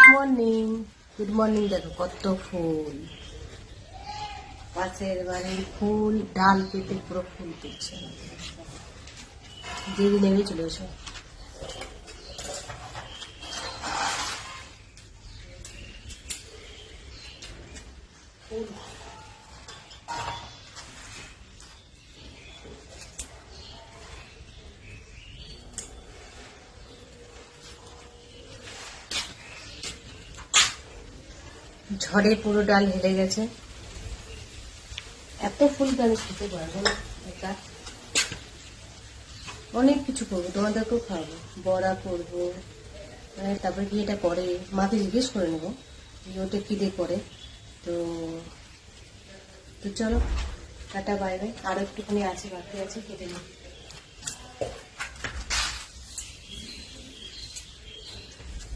Good morning. দেখো কত ফুল, পাশের বাড়ির ফুল, ডাল পেতে পুরো ফুল তুলছে। দিদি নেমে চলে এসো। ঝড়ে পুরো ডাল হেলে গেছে। এত ফুল তো আমি খেতে পারবো না একা। অনেক কিছু করবো, তোমাদেরকেও খাওয়াবো, বড়া করবো, তারপরে কি এটা করে মাকে জিজ্ঞেস করে নেবো যে ওটা কি দিয়ে করে। তো তো চলো টাটা বাই বাই। আরো একটুখানি আছে, বাকি আছে, কেটে নিই।